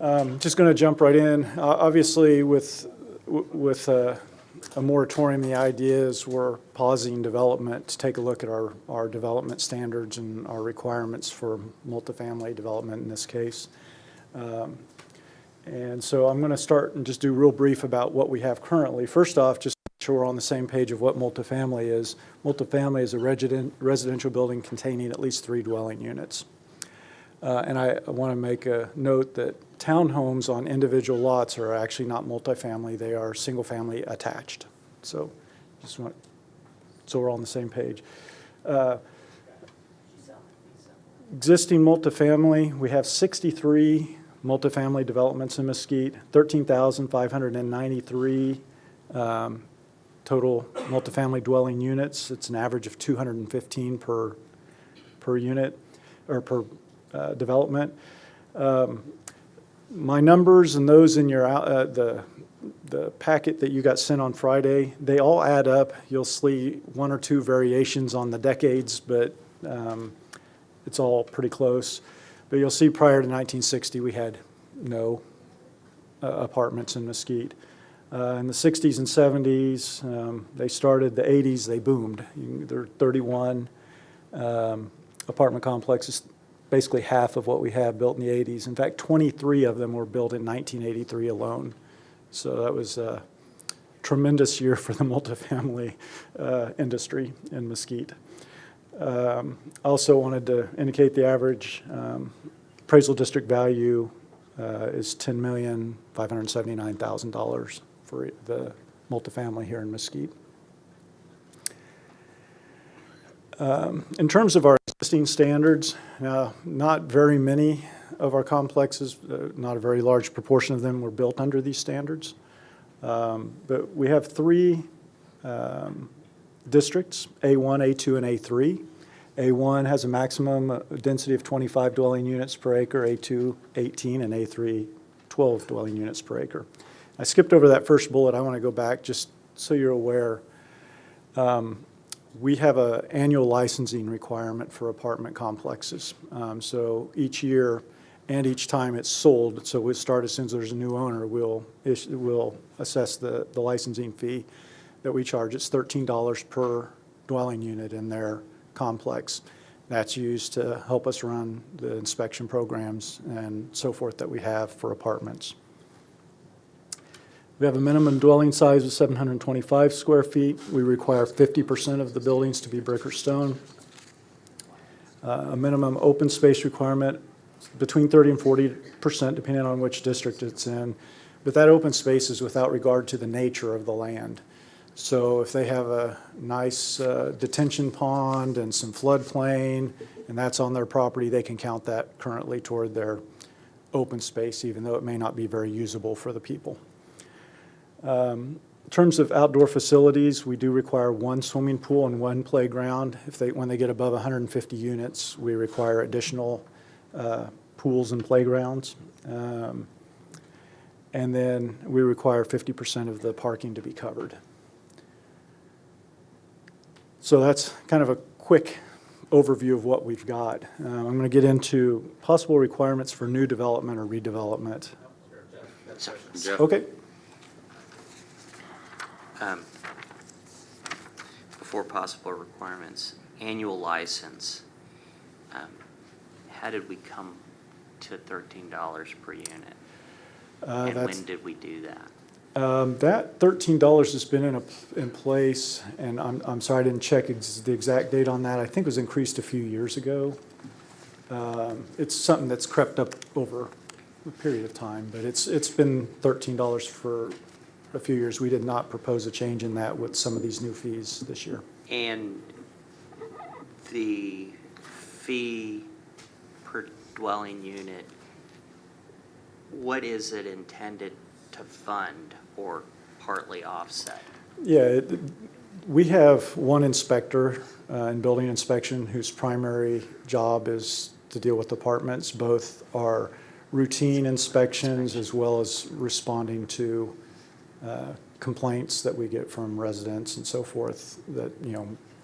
Just going to jump right in. Obviously, with a moratorium, the idea is we're pausing development to take a look at our development standards and our requirements for multifamily development in this case. And so I'm going to start and just do real brief about what we have currently. First off, just make sure we're on the same page of what multifamily is. Multifamily is a residential building containing at least 3 dwelling units. And I want to make a note that townhomes on individual lots are actually not multifamily. They are single-family attached. So so we're on the same page. Existing multifamily, we have 63 multifamily developments in Mesquite, 13,593 total multifamily dwelling units. It's an average of 215 per unit or per development. My numbers and those in your the packet that you got sent on Friday, they all add up. You'll see 1 or 2 variations on the decades, but it's all pretty close. But you'll see prior to 1960, we had no apartments in Mesquite. In the 60s and 70s, they started. The 80s, they boomed. There are 31 apartment complexes, basically half of what we have built in the 80s. In fact, 23 of them were built in 1983 alone. So that was a tremendous year for the multifamily industry in Mesquite. Also wanted to indicate the average appraisal district value is $10,579,000 for the multifamily here in Mesquite. In terms of our existing standards, not very many of our complexes, not a very large proportion of them were built under these standards. But we have 3 districts, A1, A2, and A3. A1 has a maximum density of 25 dwelling units per acre, A2, 18, and A3, 12 dwelling units per acre. I skipped over that first bullet. I want to go back just so you're aware. We have an annual licensing requirement for apartment complexes. So each year and each time it's sold, so we start as soon as there's a new owner, we'll assess the licensing fee that we charge. It's $13 per dwelling unit in their complex. That's used to help us run the inspection programs and so forth that we have for apartments. We have a minimum dwelling size of 725 square feet. We require 50% of the buildings to be brick or stone. A minimum open space requirement between 30 and 40%, depending on which district it's in. But that open space is without regard to the nature of the land. So if they have a nice detention pond and some floodplain, and that's on their property, they can count that currently toward their open space, even though it may not be very usable for the people. In terms of outdoor facilities, we do require 1 swimming pool and 1 playground. When they get above 150 units, we require additional pools and playgrounds. And then we require 50% of the parking to be covered. So that's kind of a quick overview of what we've got. I'm going to get into possible requirements for new development or redevelopment. Jeff. Okay. Before possible requirements, annual license. How did we come to $13 per unit? And when did we do that? That $13 has been in place, and I'm sorry I didn't check the exact date on that. I think it was increased a few years ago. It's something that's crept up over a period of time, but it's been $13 for a few years. We did not propose a change in that with some of these new fees this year. And the fee per dwelling unit, what is it intended to fund or partly offset? Yeah, we have one inspector in building inspection whose primary job is to deal with apartments, both our routine inspections as well as responding to complaints that we get from residents and so forth that,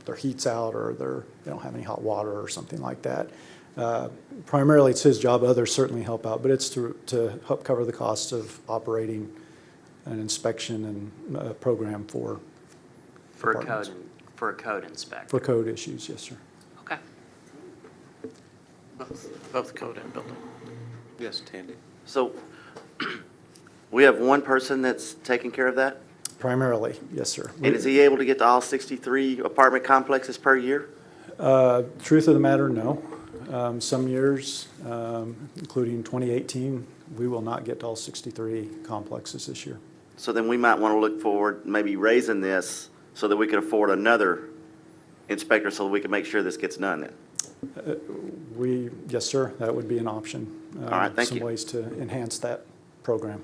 their heat's out or they don't have any hot water or something like that. Primarily, it's his job. Others certainly help out, but it's to help cover the costs of operating an inspection and program for apartments. For a code inspector? For code issues, yes, sir. Okay. Both code and building. Yes, Tandy. So we have one person that's taking care of that? Primarily, yes, sir. And is he able to get to all 63 apartment complexes per year? Truth of the matter, no. Some years, including 2018, we will not get to all 63 complexes this year. So then we might want to look forward, maybe raising this so that we can afford another inspector so that we can make sure this gets done then. Yes, sir, that would be an option. All right, thank Some you. ways to enhance that program.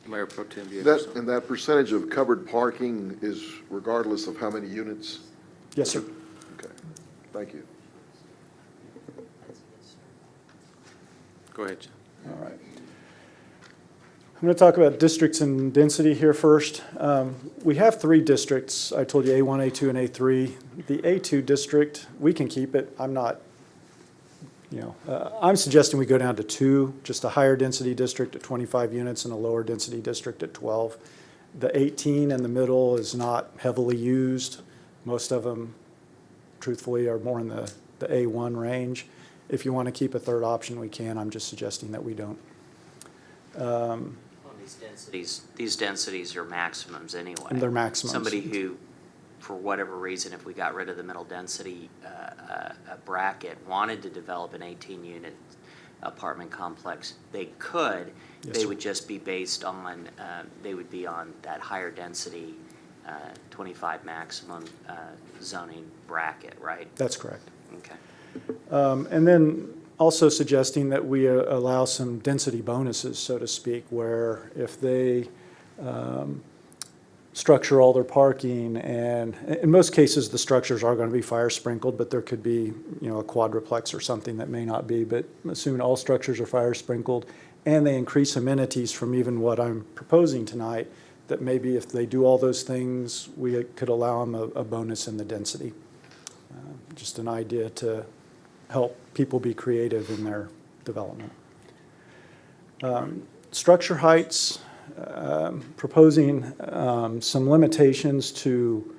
Mayor Pro Tem That, and that percentage of covered parking is regardless of how many units? Yes, sir. Okay, thank you. Go ahead, John. All right. I'm going to talk about districts and density here first. We have 3 districts. I told you A1, A2, and A3. The A2 district, we can keep it. I'm not, I'm suggesting we go down to 2, just a higher density district at 25 units and a lower density district at 12. The 18 in the middle is not heavily used. Most of them, truthfully, are more in the A1 range. If you want to keep a third option, we can. I'm just suggesting that we don't. These densities are maximums anyway. And they're maximums. Somebody who, for whatever reason, if we got rid of the middle density bracket, wanted to develop an 18-unit apartment complex, they could. Yes, They sir. would just be based on, they would be on that higher density 25 maximum zoning bracket, right? That's correct. Okay. And then also suggesting that we allow some density bonuses, so to speak, where if they structure all their parking, and in most cases the structures are going to be fire sprinkled, but there could be, a quadruplex or something that may not be, but assuming all structures are fire sprinkled and they increase amenities from even what I'm proposing tonight, that maybe if they do all those things, we could allow them a bonus in the density. Just an idea to help people be creative in their development. Structure heights, proposing some limitations to,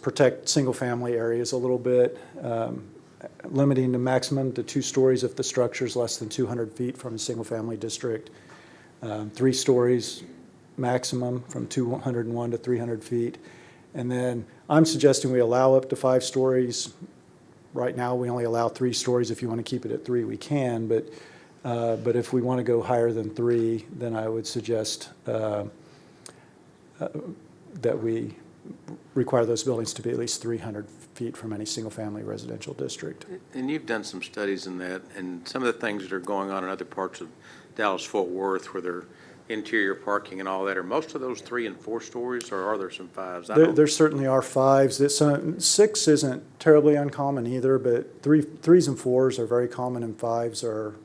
protect single-family areas a little bit, limiting the maximum to 2 stories if the structure is less than 200 feet from a single-family district, 3 stories maximum from 201 to 300 feet. And then I'm suggesting we allow up to 5 stories. Right now, we only allow 3 stories. If you want to keep it at 3, we can. But if we want to go higher than 3, then I would suggest that we require those buildings to be at least 300 feet from any single-family residential district. And you've done some studies in that, and some of the things that are going on in other parts of Dallas-Fort Worth where they're interior parking and all that, are most of those 3 and 4 stories, or are there some 5s? There certainly are 5s. 6 isn't terribly uncommon either, but 3s and 4s are very common, and 5s are,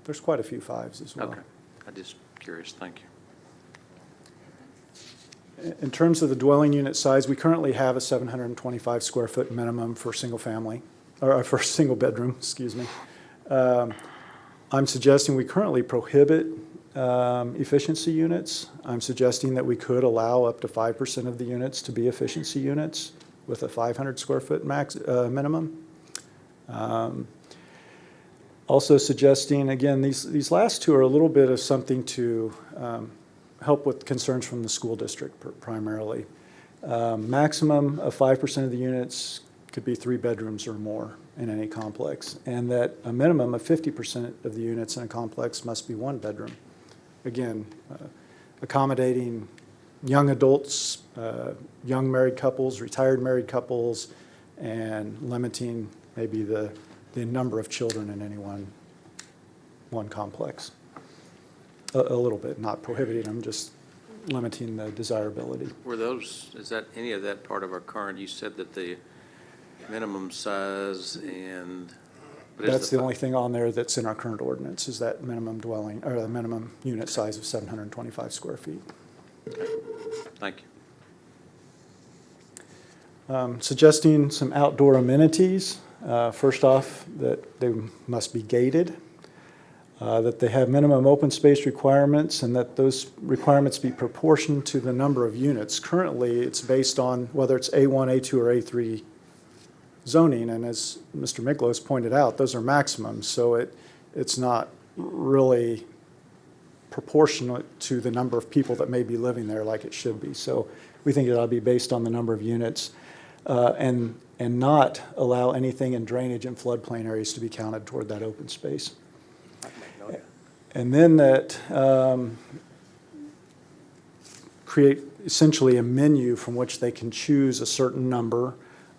there's quite a few 5s as well. Okay, I'm just curious, thank you. In terms of the dwelling unit size, we currently have a 725 square foot minimum for single family, or for single bedroom, excuse me. I'm suggesting we currently prohibit efficiency units. I'm suggesting that we could allow up to 5% of the units to be efficiency units with a 500 square foot max minimum. Also suggesting, again, these last 2 are a little bit of something to help with concerns from the school district primarily. Maximum of 5% of the units could be 3 bedrooms or more in any complex, and that a minimum of 50% of the units in a complex must be 1 bedroom. Again, accommodating young adults, young married couples, retired married couples, and limiting maybe the number of children in any one complex. A little bit, not prohibiting them, just limiting the desirability. Were those, is that any of that part of our current, you said that the minimum size and. That's the only thing on there that's in our current ordinance, is that minimum dwelling, or the minimum unit size of 725 square feet. Okay. Thank you. Suggesting some outdoor amenities. First off, that they must be gated, that they have minimum open space requirements, and that those requirements be proportioned to the number of units. Currently, it's based on whether it's A1, A2, or A3 zoning, and as Mr. Miklos pointed out, those are maximums, so it's not really proportionate to the number of people that may be living there like it should be. So we think it ought to be based on the number of units, and not allow anything in drainage and floodplain areas to be counted toward that open space. And then that create essentially a menu from which they can choose a certain number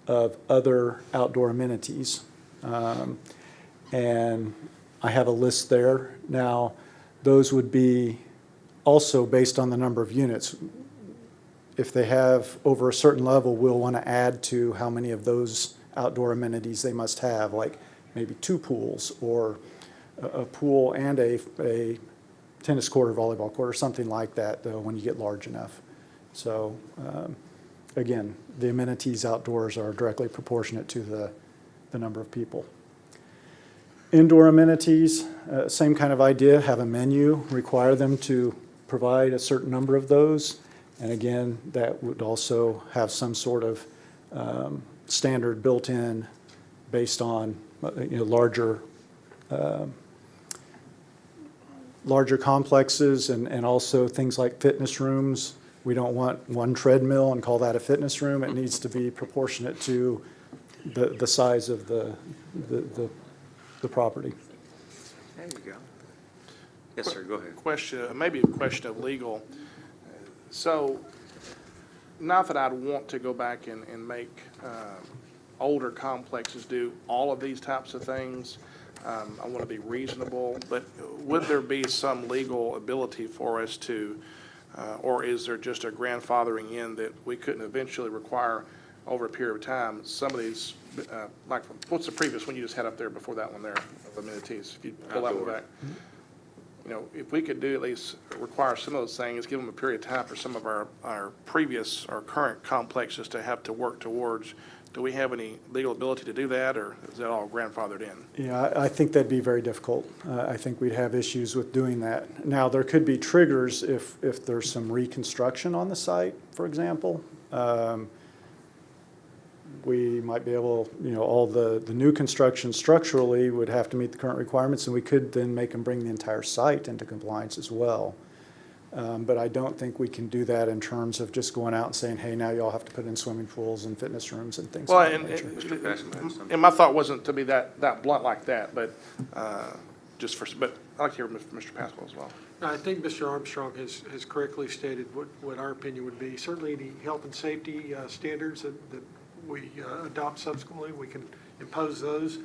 of other outdoor amenities. And I have a list there. Now, those would be also based on the number of units. If they have over a certain level, we'll want to add to how many of those outdoor amenities they must have, like maybe 2 pools or a pool and a tennis court or volleyball court or something like that, though, when you get large enough. So again, the amenities outdoors are directly proportionate to the number of people. Indoor amenities, same kind of idea, have a menu, require them to provide a certain number of those. And again, that would also have some sort of standard built in based on larger complexes, and also things like fitness rooms. We don't want one treadmill and call that a fitness room. It needs to be proportionate to the size of the property. There you go. Yes, sir, go ahead. Question, maybe a question of legal. So, not that I'd want to go back and make older complexes do all of these types of things. I want to be reasonable, but would there be some legal ability for us to, or is there just a grandfathering in that we couldn't eventually require over a period of time some of these, like what's the previous one you just had up there before that one there, of amenities? If you pull that one back. If we could do at least require some of those things, give them a period of time for some of our previous or current complexes to have to work towards. Do we have any legal ability to do that, or is that all grandfathered in? Yeah, I think that'd be very difficult. I think we'd have issues with doing that. Now, there could be triggers if there's some reconstruction on the site, for example. We might be able, all the new construction structurally would have to meet the current requirements, and we could then make them bring the entire site into compliance as well. But I don't think we can do that in terms of just going out and saying, hey, now you all have to put in swimming pools and fitness rooms and things like that. And my thought wasn't to be that blunt like that, but but I'd like to hear from Mr. Pascal as well. I think Mr. Armstrong has correctly stated what our opinion would be. Certainly the health and safety standards that we adopt subsequently, we can impose those.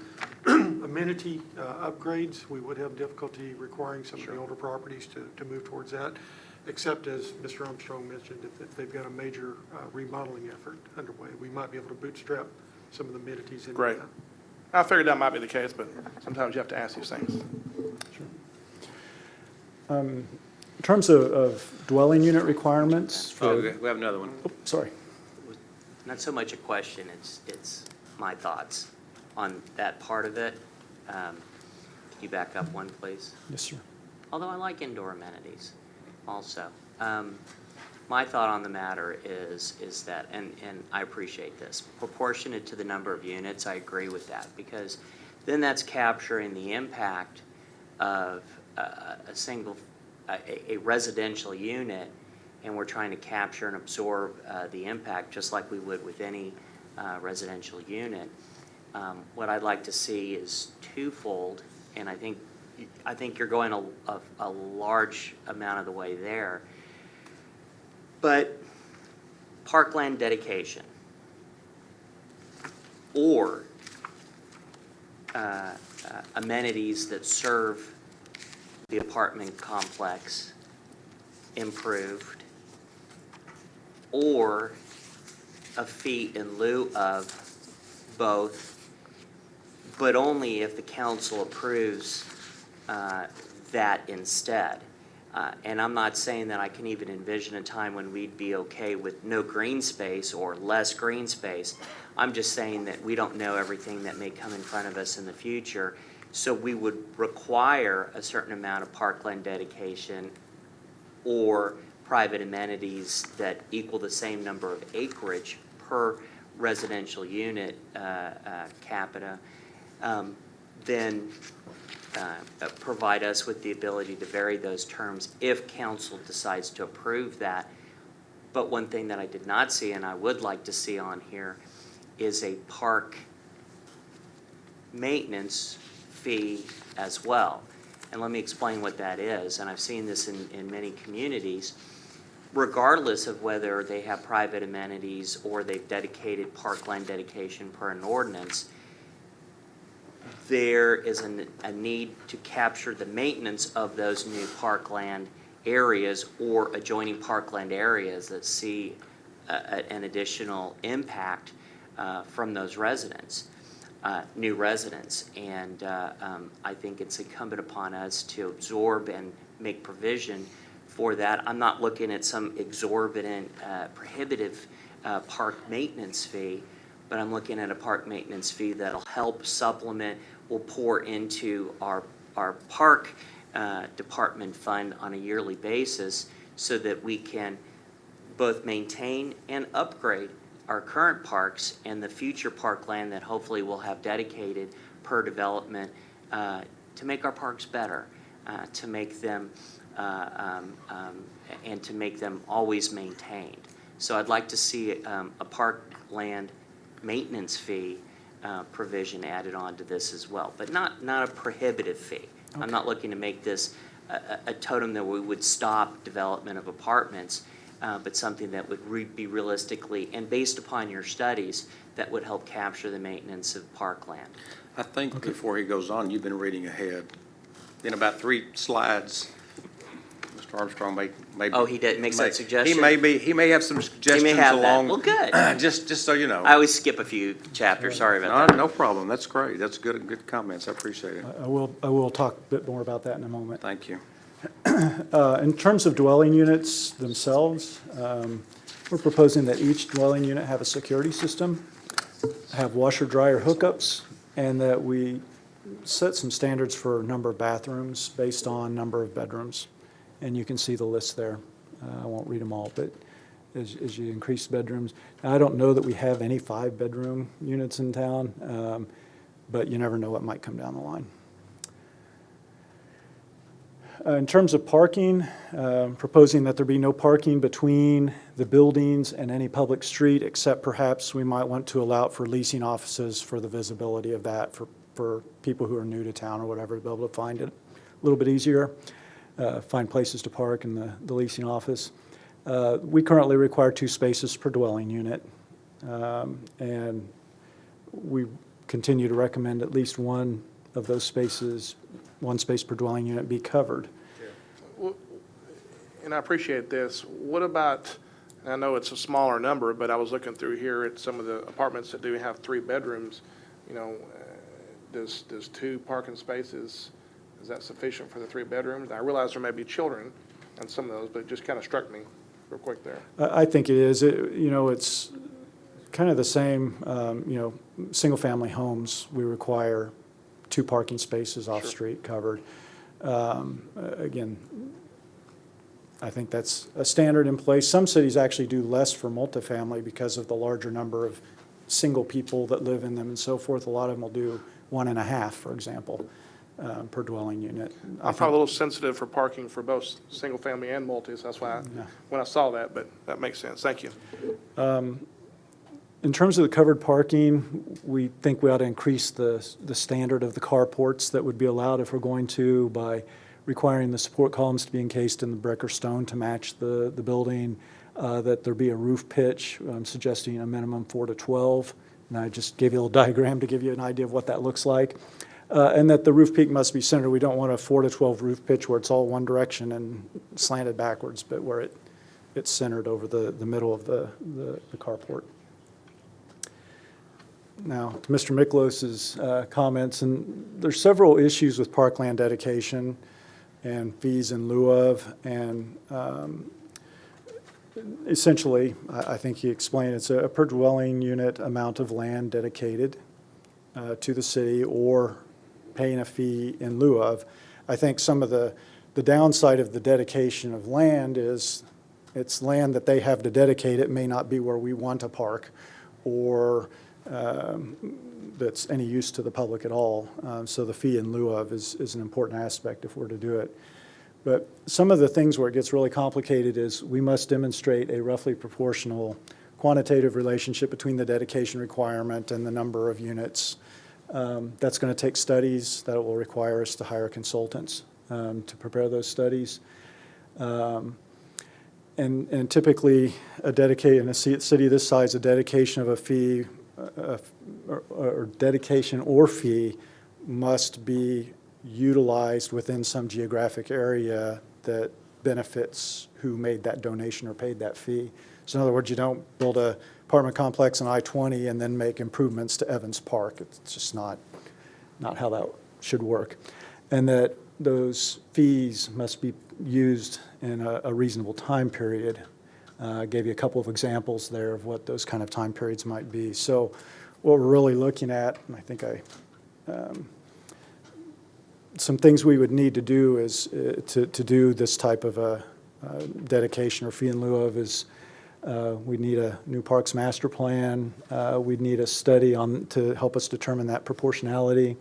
Amenity upgrades, we would have difficulty requiring some of the older properties to move towards that, except as Mr. Armstrong mentioned, if they've got a major remodeling effort underway, we might be able to bootstrap some of the amenities into Great. that. I figured that might be the case, but sometimes you have to ask these things. Sure. In terms of dwelling unit requirements. Okay, we have another one. Oh, sorry. Not so much a question, it's my thoughts on that part of it. Can you back up one, please? Yes, sir. Although I like indoor amenities also. My thought on the matter is that, and I appreciate this, proportionate to the number of units, I agree with that, because then that's capturing the impact of a residential unit, and we're trying to capture and absorb the impact just like we would with any residential unit. What I'd like to see is twofold, and I think you're going a large amount of the way there. But parkland dedication or amenities that serve the apartment complex improved, or a fee in lieu of both, but only if the council approves that instead. And I'm not saying that I can even envision a time when we'd be okay with no green space or less green space. I'm just saying that we don't know everything that may come in front of us in the future. So we would require a certain amount of parkland dedication or private amenities that equal the same number of acreage per residential unit capita, then provide us with the ability to vary those terms if council decides to approve that. But one thing that I did not see and I would like to see on here is a park maintenance fee as well. And let me explain what that is. And I've seen this in many communities. Regardless of whether they have private amenities or they've dedicated parkland dedication per an ordinance, there is a need to capture the maintenance of those new parkland areas or adjoining parkland areas that see an additional impact from those residents, new residents. And I think it's incumbent upon us to absorb and make provision for that. I'm not looking at some exorbitant, prohibitive park maintenance fee, but I'm looking at a park maintenance fee that'll help supplement, will pour into our park department fund on a yearly basis so that we can both maintain and upgrade our current parks and the future parkland that hopefully we'll have dedicated per development to make our parks better, to make them and to make them always maintained. So I'd like to see a parkland maintenance fee provision added on to this as well, but not a prohibitive fee. Okay. I'm not looking to make this a totem that we would stop development of apartments, but something that would be realistically and based upon your studies that would help capture the maintenance of parkland. I think before he goes on, you've been reading ahead. In about 3 slides, Mr. Armstrong may Oh, he did, makes that suggestion? He may have some suggestions He may have along. that. Well, good. Just so you know. I always skip a few chapters, sorry about that. No problem. That's great. That's good comments. I appreciate it. I will talk a bit more about that in a moment. Thank you. In terms of dwelling units themselves, we're proposing that each dwelling unit have a security system, have washer dryer hookups, and that we set some standards for number of bathrooms based on number of bedrooms. And you can see the list there. I won't read them all, but as you increase bedrooms. Now, I don't know that we have any 5-bedroom units in town, but you never know what might come down the line. In terms of parking, proposing that there be no parking between the buildings and any public street, except perhaps we might want to allow for leasing offices for the visibility of that for people who are new to town or whatever, to be able to find it a little bit easier, find places to park in the leasing office. We currently require 2 spaces per dwelling unit, and we continue to recommend at least one of those spaces, 1 space per dwelling unit, be covered. And I appreciate this. What about, and I know it's a smaller number, but I was looking through here at some of the apartments that do have 3 bedrooms. You know, does 2 parking spaces, is that sufficient for the 3 bedrooms? I realize there may be children in some of those, but it just kind of struck me real quick there. I think it is. It's kind of the same, single-family homes, we require 2 parking spaces off-street covered. Again, I think that's a standard in place. Some cities actually do less for multifamily because of the larger number of single people that live in them and so forth. A lot of them will do 1.5, for example, per dwelling unit. I'm probably a little sensitive for parking for both single-family and multis. That's why when I saw that, but that makes sense. Thank you. In terms of the covered parking, we think we ought to increase the standard of the carports that would be allowed if we're going to, by requiring the support columns to be encased in the brick or stone to match the building, that there be a roof pitch. I'm suggesting a minimum 4 to 12, and I just gave you a little diagram to give you an idea of what that looks like. And that the roof peak must be centered. We don't want a 4 to 12 roof pitch where it's all one direction and slanted backwards, but where it's centered over the middle of the carport. Now, to Mr. Miklos's comments, and there's several issues with parkland dedication. and fees in lieu of, and essentially, I think he explained, it's a per dwelling unit amount of land dedicated to the city or paying a fee in lieu of. I think some of the downside of the dedication of land is it's land that they have to dedicate. It may not be where we want a park or that's any use to the public at all. So the fee in lieu of is an important aspect if we're to do it. But some of the things where it gets really complicated is we must demonstrate a roughly proportional quantitative relationship between the dedication requirement and the number of units. That's going to take studies that will require us to hire consultants to prepare those studies. And typically, in a city this size, a dedication of a fee or dedication or fee must be utilized within some geographic area that benefits who made that donation or paid that fee. So in other words, you don't build a apartment complex on I-20 and then make improvements to Evans Park. It's just not how that should work. And that those fees must be used in a reasonable time period. I gave you a couple of examples there of what those kind of time periods might be. So what we're really looking at, and I think some things we would need to do is to do this type of a dedication or fee in lieu of is we need a new parks master plan. We'd need a study to help us determine that proportionality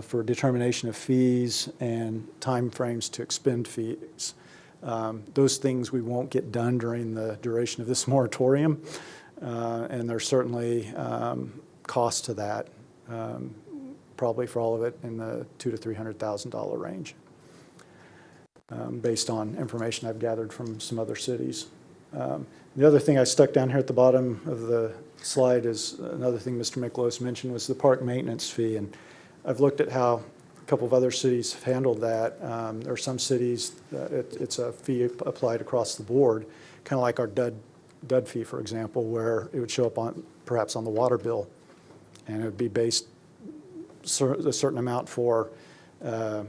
for determination of fees and timeframes to expend fees. Those things we won't get done during the duration of this moratorium, and there's certainly cost to that. Probably for all of it in the $200,000 to $300,000 range, based on information I've gathered from some other cities. The other thing I stuck down here at the bottom of the slide is another thing Mr. Miklos mentioned was the park maintenance fee. And I've looked at how a couple of other cities have handled that. There are some cities that it's a fee applied across the board, kind of like our DUD fee, for example, where it would show up perhaps on the water bill, and it would be based a certain amount for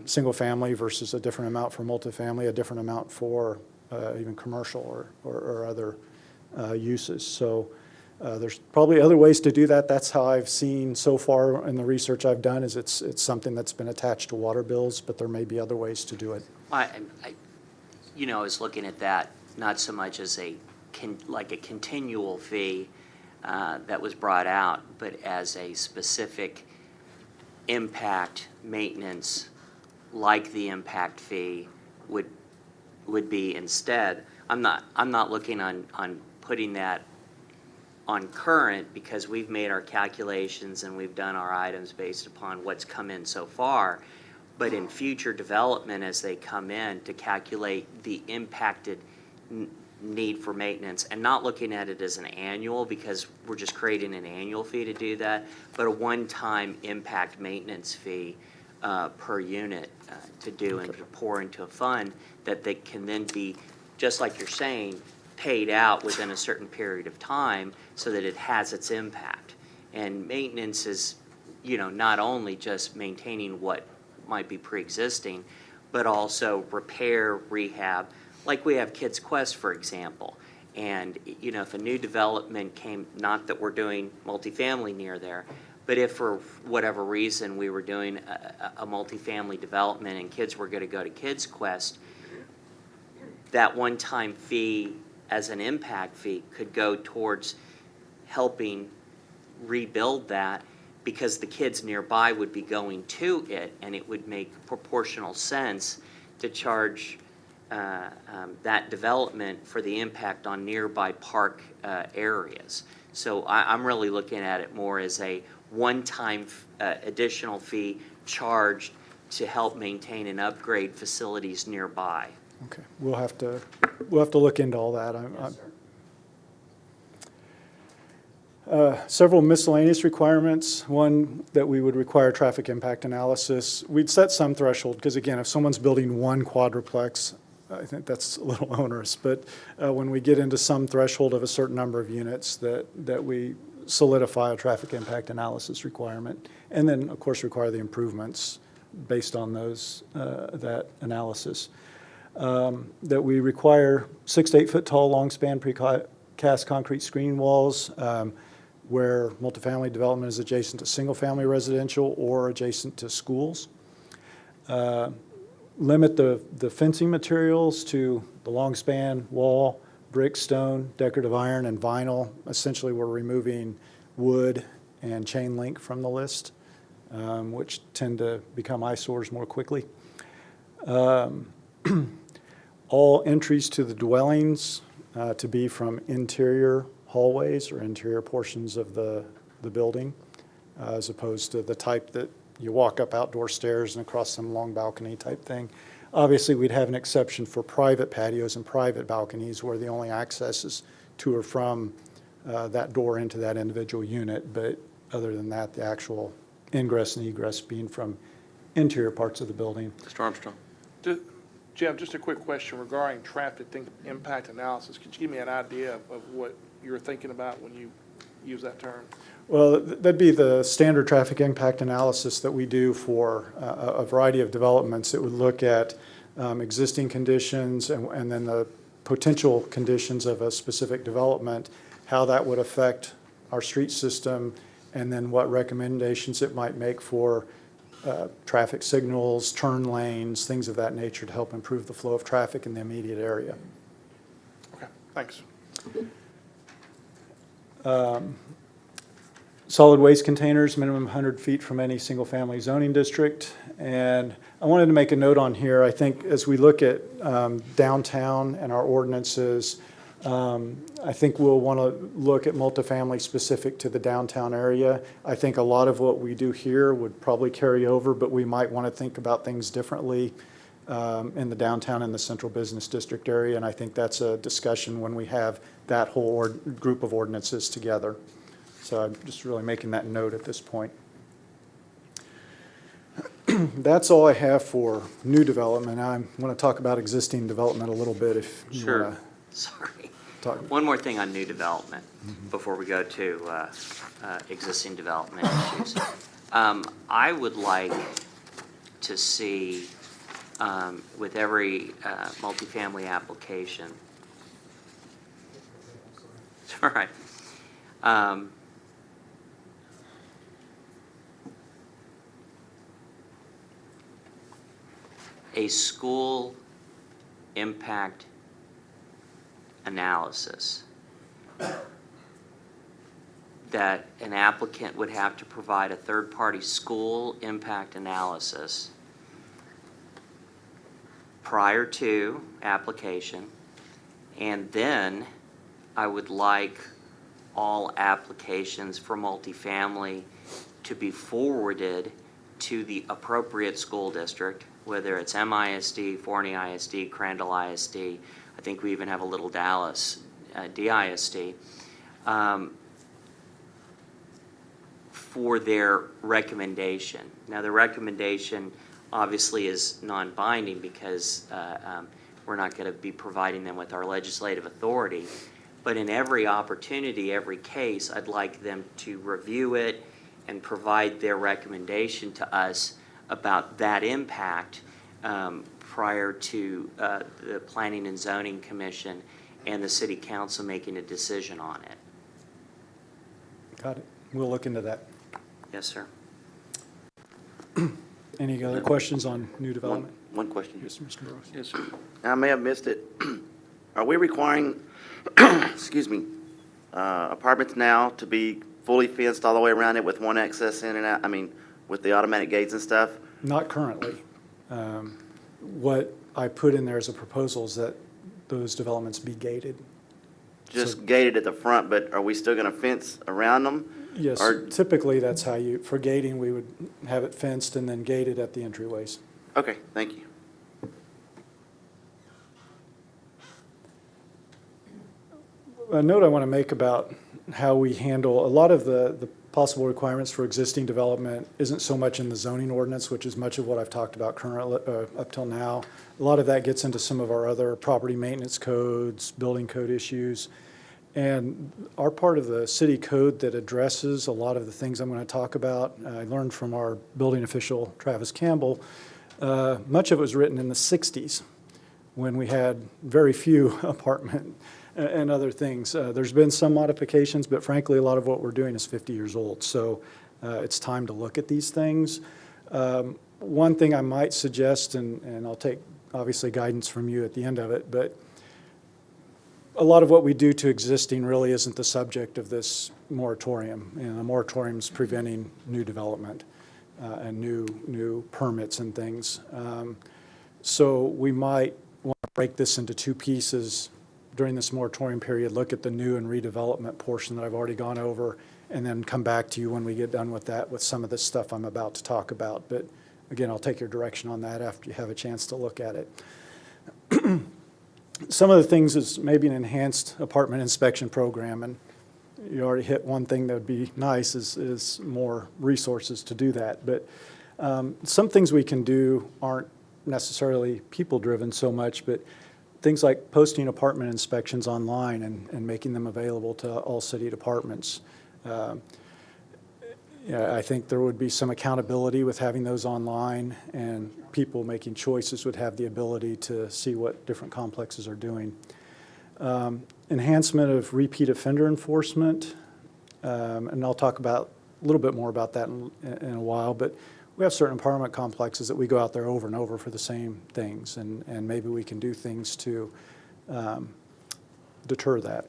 single family versus a different amount for multifamily, a different amount for even commercial or other uses. So there's probably other ways to do that. That's how I've seen so far in the research I've done is it's something that's been attached to water bills, but there may be other ways to do it. I was looking at that not so much as like a continual fee that was brought out, but as a specific impact maintenance, like the impact fee would be instead. I'm not looking on putting that on current because we've made our calculations and we've done our items based upon what's come in so far. But in future development, as they come in, to calculate the impacted need for maintenance, and not looking at it as an annual because we're just creating an annual fee to do that, but a one-time impact maintenance fee per unit to do and to pour into a fund that they can then be, just like you're saying, paid out within a certain period of time so that it has its impact. And maintenance is, not only just maintaining what might be pre-existing, but also repair, rehab. Like we have Kids Quest, for example. And, if a new development came, not that we're doing multifamily near there, but if for whatever reason we were doing a multifamily development and kids were going to go to Kids Quest, that one-time fee as an impact fee could go towards helping rebuild that because the kids nearby would be going to it, and it would make proportional sense to charge that development for the impact on nearby park areas. So I'm really looking at it more as a one-time additional fee charged to help maintain and upgrade facilities nearby. Okay, we'll have to look into all that. Several miscellaneous requirements. One, that we would require traffic impact analysis. We'd set some threshold because, again, if someone's building one quadruplex, I think that's a little onerous. But when we get into some threshold of a certain number of units, that we solidify a traffic impact analysis requirement, and then, of course, require the improvements based on those, that analysis. That we require 6 to 8 foot tall, long span precast concrete screen walls where multifamily development is adjacent to single-family residential or adjacent to schools. Limit the fencing materials to the long span wall, brick, stone, decorative iron, and vinyl. Essentially, we're removing wood and chain link from the list, which tend to become eyesores more quickly. All entries to the dwellings to be from interior hallways or interior portions of the building, as opposed to the type that you walk up outdoor stairs and across some long balcony type thing. Obviously, we'd have an exception for private patios and private balconies where the only access is to or from that door into that individual unit. But other than that, the actual ingress and egress being from interior parts of the building. Mr. Armstrong? Jim, just a quick question regarding traffic impact analysis. Could you give me an idea of what you're thinking about when you use that term? Well, that'd be the standard traffic impact analysis that we do for a variety of developments. It would look at existing conditions and then the potential conditions of a specific development, how that would affect our street system, and then what recommendations it might make for traffic signals, turn lanes, things of that nature to help improve the flow of traffic in the immediate area. Okay, thanks. Solid waste containers, minimum 100 feet from any single-family zoning district. And I wanted to make a note on here. I think as we look at downtown and our ordinances, I think we'll want to look at multifamily specific to the downtown area. I think a lot of what we do here would probably carry over, but we might want to think about things differently in the downtown and the central business district area. And I think that's a discussion when we have that whole group of ordinances together. So I'm just really making that note at this point. That's all I have for new development. I want to talk about existing development a little bit if you Sure. want to Sorry. talk. One more thing on new development before we go to existing development issues. I would like to see, with every multifamily application, all right, a school impact analysis that an applicant would have to provide a third-party school impact analysis prior to application, and then I would like all applications for multifamily to be forwarded to the appropriate school district, whether it's MISD, Forney ISD, Crandall ISD. I think we even have a little Dallas DISD, for their recommendation. Now, the recommendation obviously is non-binding because we're not going to be providing them with our legislative authority. But in every opportunity, every case, I'd like them to review it and provide their recommendation to us about that impact prior to the Planning and Zoning Commission and the City Council making a decision on it. Got it. We'll look into that. Yes, sir. Any other questions on new development? One question. Yes, Mr. Burrows. Yes, sir. I may have missed it. Are we requiring, excuse me, apartments now to be fully fenced all the way around it with one access in and out? I mean, with the automatic gates and stuff? Not currently. What I put in there as a proposal is that those developments be gated. Just So- gated at the front, but are we still going to fence around them? Yes, Or- typically that's how for gating, we would have it fenced and then gated at the entryways. Okay, thank you. A note I want to make about how we handle, a lot of the possible requirements for existing development isn't so much in the zoning ordinance, which is much of what I've talked about currently, up till now. A lot of that gets into some of our other property maintenance codes, building code issues. And our part of the city code that addresses a lot of the things I'm going to talk about, I learned from our building official, Travis Campbell, much of it was written in the 60s when we had very few apartment and other things. There's been some modifications, but frankly, a lot of what we're doing is 50 years old. So it's time to look at these things. One thing I might suggest, and I'll take obviously guidance from you at the end of it, but a lot of what we do to existing really isn't the subject of this moratorium. The moratorium is preventing new development and new permits and things. So we might want to break this into two pieces during this moratorium period, look at the new and redevelopment portion that I've already gone over, and then come back to you when we get done with that with some of the stuff I'm about to talk about. But again, I'll take your direction on that after you have a chance to look at it. Some of the things is maybe an enhanced apartment inspection program, and you already hit one thing that would be nice is more resources to do that. But some things we can do aren't necessarily people-driven so much, but things like posting apartment inspections online and making them available to all city departments. Yeah, I think there would be some accountability with having those online, and people making choices would have the ability to see what different complexes are doing. Enhancement of repeat offender enforcement, and I'll talk about a little bit more about that in a while, but we have certain apartment complexes that we go out there over and over for the same things, and maybe we can do things to deter that.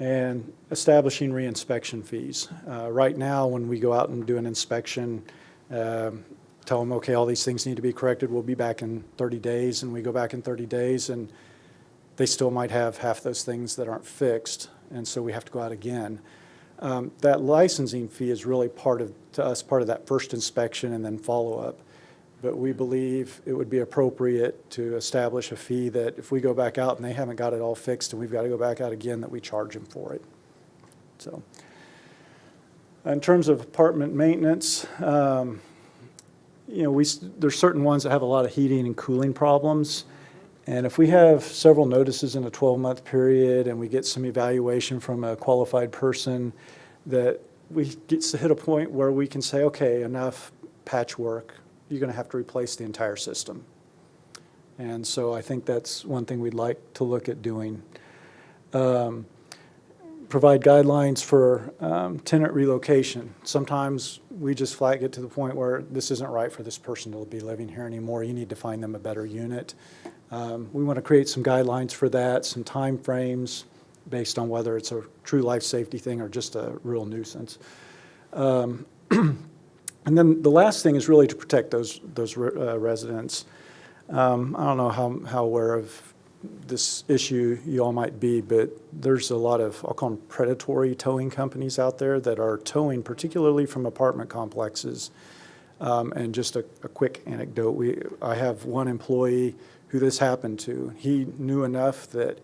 And establishing reinspection fees. Right now, when we go out and do an inspection, tell them, okay, all these things need to be corrected, we'll be back in 30 days, and we go back in 30 days, and they still might have half those things that aren't fixed, and so we have to go out again. That licensing fee is really part of that first inspection and then follow-up. But we believe it would be appropriate to establish a fee that if we go back out and they haven't got it all fixed and we've got to go back out again, that we charge them for it. So, in terms of apartment maintenance, there's certain ones that have a lot of heating and cooling problems. And if we have several notices in a 12-month period and we get some evaluation from a qualified person, that we get to hit a point where we can say, okay, enough patchwork, you're going to have to replace the entire system. And so I think that's one thing we'd like to look at doing. Provide guidelines for tenant relocation. Sometimes we just flat get to the point where this isn't right for this person to be living here anymore. You need to find them a better unit. We want to create some guidelines for that, some time frames based on whether it's a true life safety thing or just a real nuisance. And then the last thing is really to protect those residents. I don't know how aware of this issue you all might be, but there's a lot of, I'll call them predatory towing companies out there that are towing, particularly from apartment complexes. And just a quick anecdote, I have one employee who this happened to. He knew enough that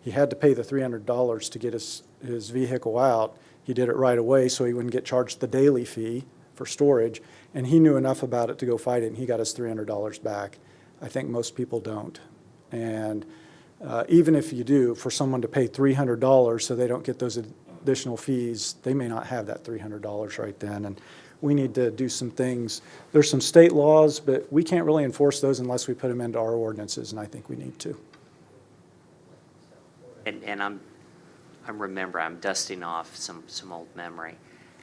he had to pay the $300 to get his vehicle out. He did it right away so he wouldn't get charged the daily fee for storage, and he knew enough about it to go fight it, and he got his $300 back. I think most people don't. And even if you do, for someone to pay $300 so they don't get those additional fees, they may not have that $300 right then. And we need to do some things. There's some state laws, but we can't really enforce those unless we put them into our ordinances, and I think we need to. And I'm dusting off some old memory.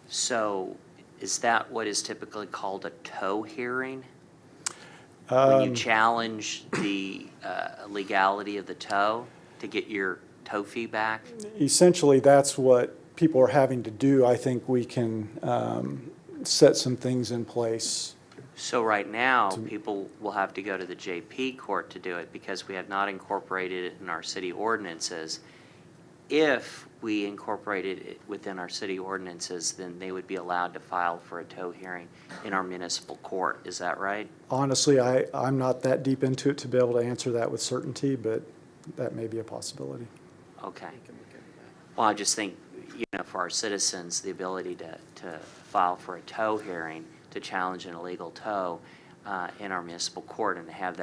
So is that what is typically called a tow hearing? When you challenge the legality of the tow to get your tow fee back? Essentially, that's what people are having to do. I think we can set some things in place. So right now, people will have to go to the JP court to do it because we have not incorporated it in our city ordinances. If we incorporated it within our city ordinances, then they would be allowed to file for a tow hearing in our municipal court. Is that right? Honestly, I'm not that deep into it to be able to answer that with certainty, but that may be a possibility. Okay. Well, I just think, for our citizens, the ability to file for a tow hearing to challenge an illegal tow in our municipal court and to have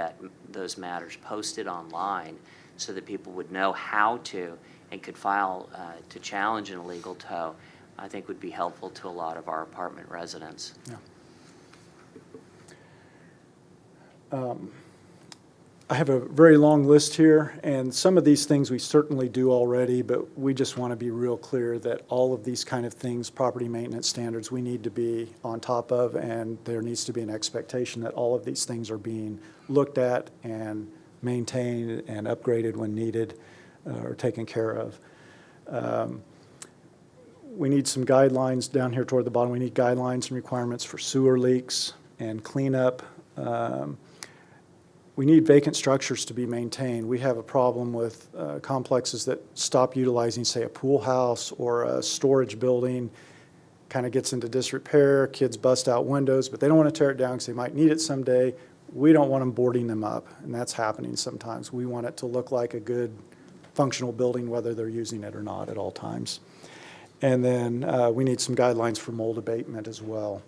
those matters posted online so that people would know how to and could file to challenge an illegal tow, I think would be helpful to a lot of our apartment residents. I have a very long list here, and some of these things we certainly do already, but we just want to be real clear that all of these kind of things, property maintenance standards, we need to be on top of, and there needs to be an expectation that all of these things are being looked at and maintained and upgraded when needed or taken care of. We need some guidelines down here toward the bottom. We need guidelines and requirements for sewer leaks and cleanup. We need vacant structures to be maintained. We have a problem with complexes that stop utilizing, say, a pool house or a storage building, kind of gets into disrepair, kids bust out windows, but they don't want to tear it down because they might need it someday. We don't want them boarding them up, and that's happening sometimes. We want it to look like a good functional building, whether they're using it or not at all times. And then we need some guidelines for mold abatement as well.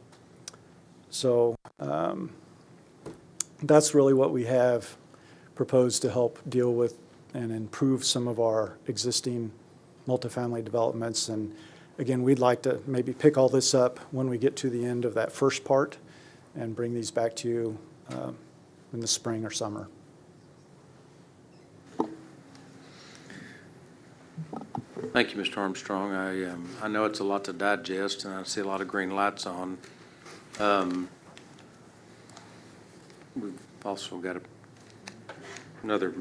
So that's really what we have proposed to help deal with and improve some of our existing multifamily developments. And again, we'd like to maybe pick all this up when we get to the end of that first part and bring these back to you in the spring or summer. Thank you, Mr. Armstrong. I know it's a lot to digest, and I see a lot of green lights on. We've also got another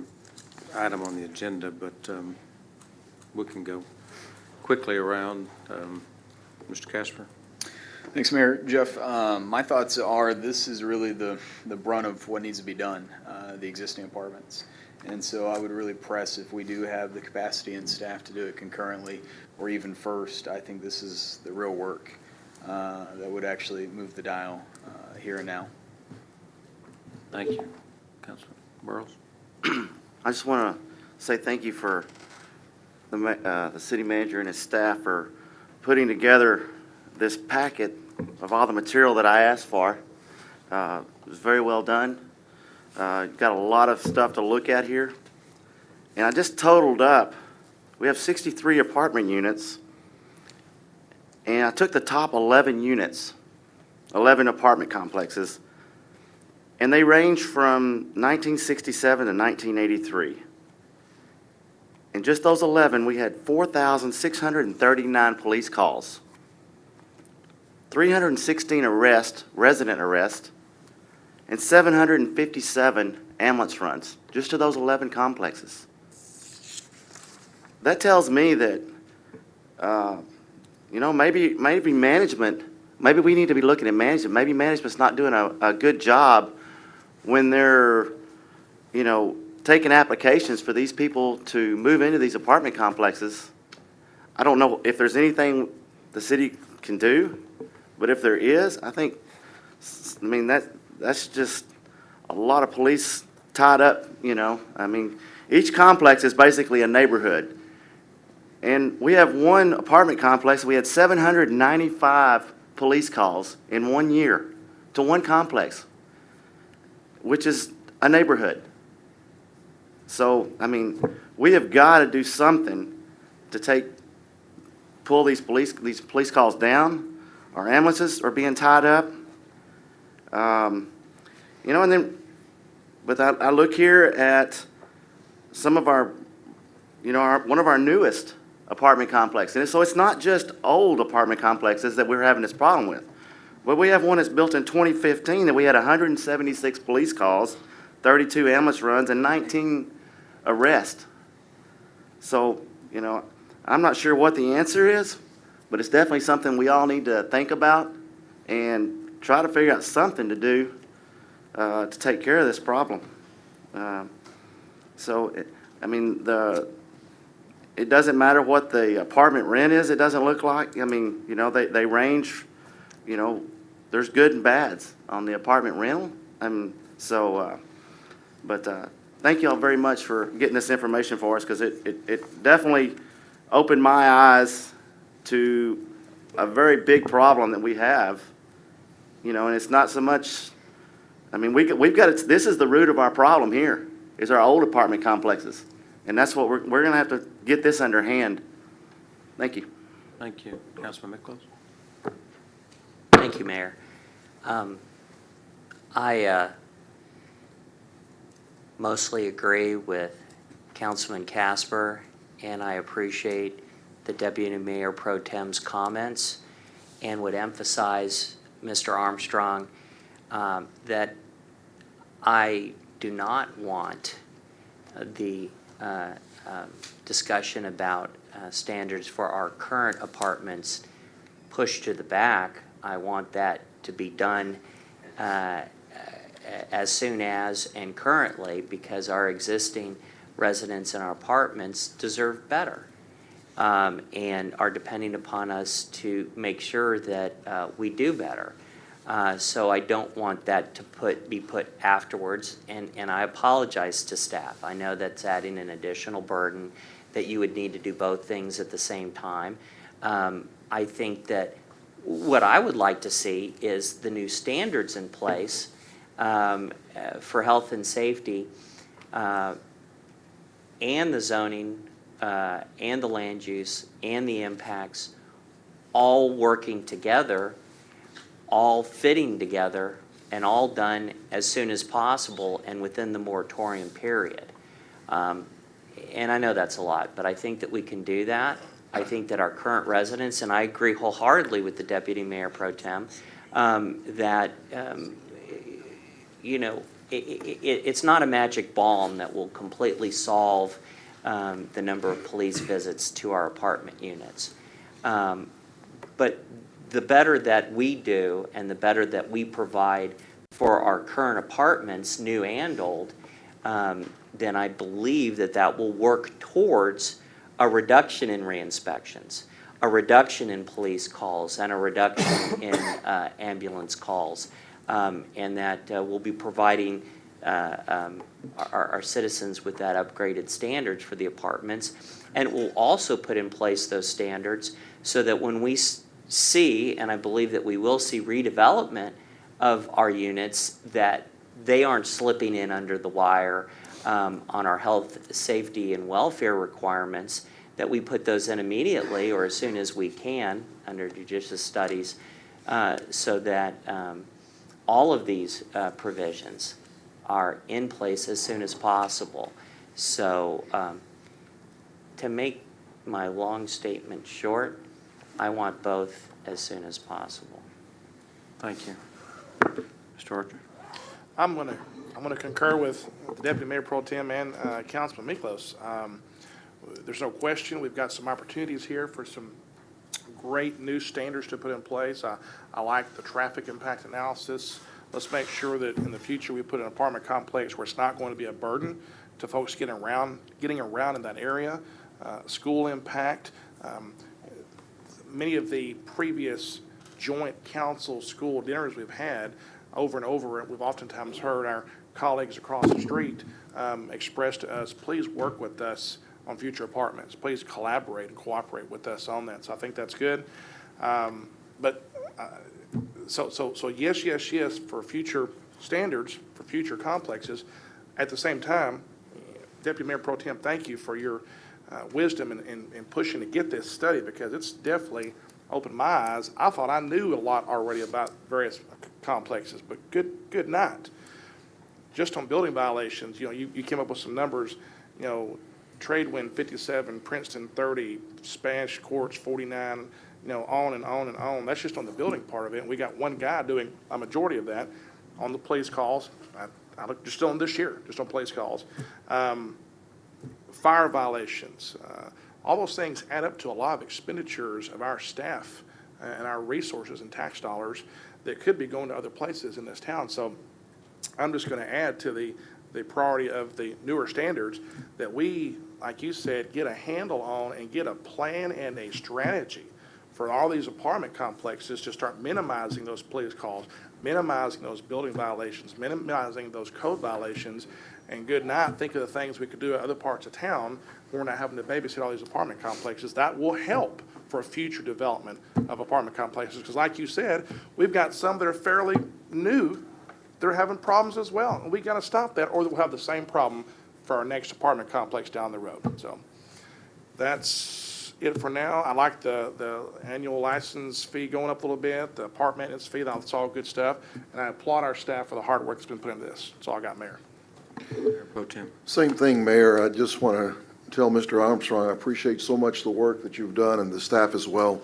item on the agenda, but we can go quickly around. Mr. Casper? Thanks, Mayor. Jeff, my thoughts are this is really the brunt of what needs to be done, the existing apartments. And so I would really press if we do have the capacity and staff to do it concurrently or even first. I think this is the real work that would actually move the dial here and now. Thank you. Councilman Burrows? I just want to say thank you for the city manager and his staff for putting together this packet of all the material that I asked for. It was very well done. Got a lot of stuff to look at here. And I just totaled up. We have 63 apartment units. And I took the top 11 units, 11 apartment complexes, and they range from 1967 to 1983. In just those 11, we had 4,639 police calls, 316 arrests, resident arrests, and 757 ambulance runs, just to those 11 complexes. That tells me that, maybe management, maybe we need to be looking at management. Maybe management's not doing a good job when they're, taking applications for these people to move into these apartment complexes. I don't know if there's anything the city can do, but if there is, that's just a lot of police tied up, each complex is basically a neighborhood. And we have one apartment complex, we had 795 police calls in 1 year to one complex, which is a neighborhood. So, we have got to do something to pull these police calls down. Our ambulances are being tied up. And then, but I look here at some of our, one of our newest apartment complexes. And so it's not just old apartment complexes that we're having this problem with. But we have one that's built in 2015 that we had 176 police calls, 32 ambulance runs, and 19 arrests. So, I'm not sure what the answer is, but it's definitely something we all need to think about and try to figure out something to do to take care of this problem. It doesn't matter what the apartment rent is, it doesn't look like. They range, there's good and bads on the apartment rental. Thank you all very much for getting this information for us, because it definitely opened my eyes to a very big problem that we have. And it's not so much, we've got this is the root of our problem here, is our old apartment complexes. And that's what we're gonna have to get this under hand. Thank you. Thank you. Councilman Miklos? Thank you, Mayor. I mostly agree with Councilman Casper, and I appreciate the Deputy Mayor Pro Tem's comments, and would emphasize, Mr. Armstrong, that I do not want the discussion about standards for our current apartments pushed to the back. I want that to be done as soon as and currently, because our existing residents in our apartments deserve better, and are depending upon us to make sure that we do better. So I don't want that to be put afterwards, and I apologize to staff. I know that's adding an additional burden, that you would need to do both things at the same time. I think that what I would like to see is the new standards in place for health and safety, and the zoning, and the land use, and the impacts, all working together, all fitting together, and all done as soon as possible and within the moratorium period. And I know that's a lot, but I think that we can do that. I think that our current residents, and I agree wholeheartedly with the Deputy Mayor Pro Tem, that it's not a magic balm that will completely solve the number of police visits to our apartment units. But the better that we do, and the better that we provide for our current apartments, new and old, then I believe that that will work towards a reduction in re-inspections, a reduction in police calls, and a reduction in ambulance calls, and that we'll be providing our citizens with that upgraded standards for the apartments. And it will also put in place those standards so that when we see, and I believe that we will see, redevelopment of our units, that they aren't slipping in under the wire on our health, safety, and welfare requirements, that we put those in immediately or as soon as we can under judicious studies, so that all of these provisions are in place as soon as possible. So to make my long statement short, I want both as soon as possible. Thank you. Mr. Archer? I'm gonna concur with the Deputy Mayor Pro Tem and Councilman Miklos. There's no question we've got some opportunities here for some great new standards to put in place. I like the traffic impact analysis. Let's make sure that in the future we put an apartment complex where it's not going to be a burden to folks getting around in that area. School impact. Many of the previous joint council school dinners we've had, over and over, we've oftentimes heard our colleagues across the street express to us, please work with us on future apartments. Please collaborate and cooperate with us on that. So I think that's good. So yes for future standards, for future complexes. At the same time, Deputy Mayor Pro Tem, thank you for your wisdom in pushing to get this study, because it's definitely opened my eyes. I thought I knew a lot already about various complexes, but good night. Just on building violations, you came up with some numbers, Tradewind 57, Princeton 30, Spanish Courts 49, on and on and on. That's just on the building part of it. And we got one guy doing a majority of that on the police calls. I look just on this year, just on police calls. Fire violations. All those things add up to a lot of expenditures of our staff and our resources and tax dollars that could be going to other places in this town. So I'm just going to add to the priority of the newer standards that we, like you said, get a handle on and get a plan and a strategy for all these apartment complexes to start minimizing those police calls, minimizing those building violations, minimizing those code violations, and good night, think of the things we could do at other parts of town where we're not having to babysit all these apartment complexes. That will help for future development of apartment complexes, because like you said, we've got some that are fairly new. They're having problems as well, and we got to stop that, or we'll have the same problem for our next apartment complex down the road. So that's it for now. I like the annual license fee going up a little bit, the park maintenance fee, that's all good stuff. And I applaud our staff for the hard work that's been put into this. That's all I got, Mayor. Mayor Pro Tem. Same thing, Mayor. I just want to tell Mr. Armstrong, I appreciate so much the work that you've done and the staff as well.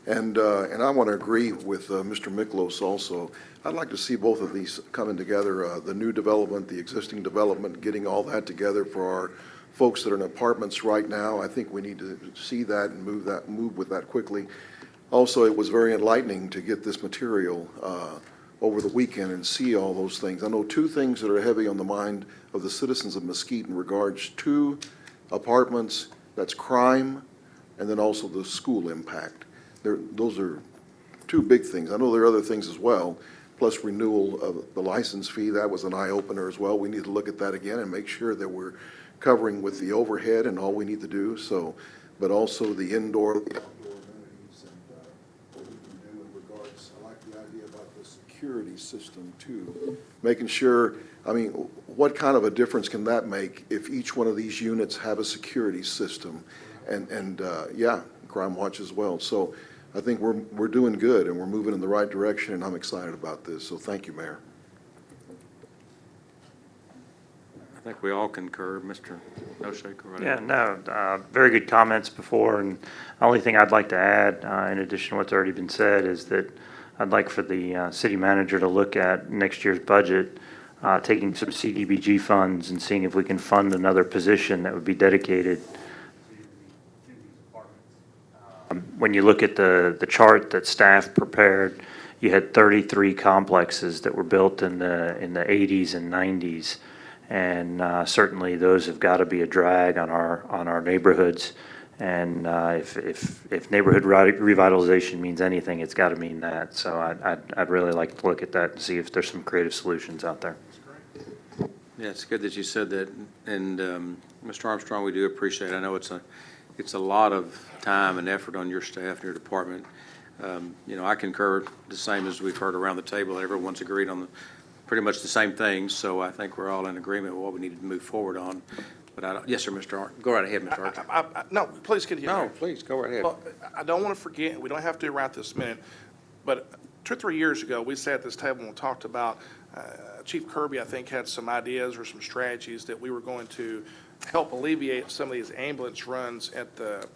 And I want to agree with Mr. Miklos also. I'd like to see both of these coming together, the new development, the existing development, getting all that together for our folks that are in apartments right now. I think we need to see that and move with that quickly. Also, it was very enlightening to get this material over the weekend and see all those things. I know two things that are heavy on the mind of the citizens of Mesquite in regards to apartments, that's crime, and then also the school impact. Those are two big things. I know there are other things as well, plus renewal of the license fee. That was an eye-opener as well. We need to look at that again and make sure that we're covering with the overhead and all we need to do. So, but also the indoor, the outdoor amenities and what we can do in regards. I like the idea about the security system too. Making sure, I mean, what kind of a difference can that make if each one of these units have a security system? And yeah, crime watch as well. So I think we're doing good and we're moving in the right direction, and I'm excited about this. So thank you, Mayor. I think we all concur. Mr. O'Shea, go right Yeah, ahead. no, very good comments before, and the only thing I'd like to add, in addition to what's already been said, is that I'd like for the city manager to look at next year's budget, taking some CDBG funds and seeing if we can fund another position that would be dedicated. When you look at the chart that staff prepared, you had 33 complexes that were built in the 80s and 90s. And certainly those have got to be a drag on our neighborhoods. And if neighborhood revitalization means anything, it's got to mean that. So I'd really like to look at that and see if there's some creative solutions out there. Yeah, it's good that you said that. And Mr. Armstrong, we do appreciate it. I know it's a lot of time and effort on your staff and your department. You know, I concur the same as we've heard around the table. Everyone's agreed on pretty much the same things, so I think we're all in agreement with what we need to move forward on. But yes, sir, Mr. Art. Go right ahead, Mr. Art. No, please continue. No, please, go right ahead. Well, I don't want to forget, we don't have to right this minute, but 2 or 3 years ago, we sat at this table and talked about, Chief Kirby, I think, had some ideas or some strategies that we were going to help alleviate some of these ambulance runs at the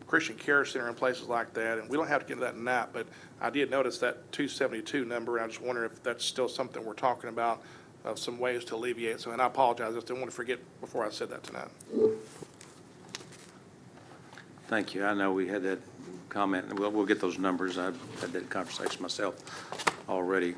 Christian Care Center and places like that. And we don't have to get into that now, but I did notice that 272 number, and I just wonder if that's still something we're talking about, of some ways to alleviate. So, and I apologize, I just didn't want to forget before I said that tonight. Thank you. I know we had that comment, and we'll get those numbers. I've had that conversation myself already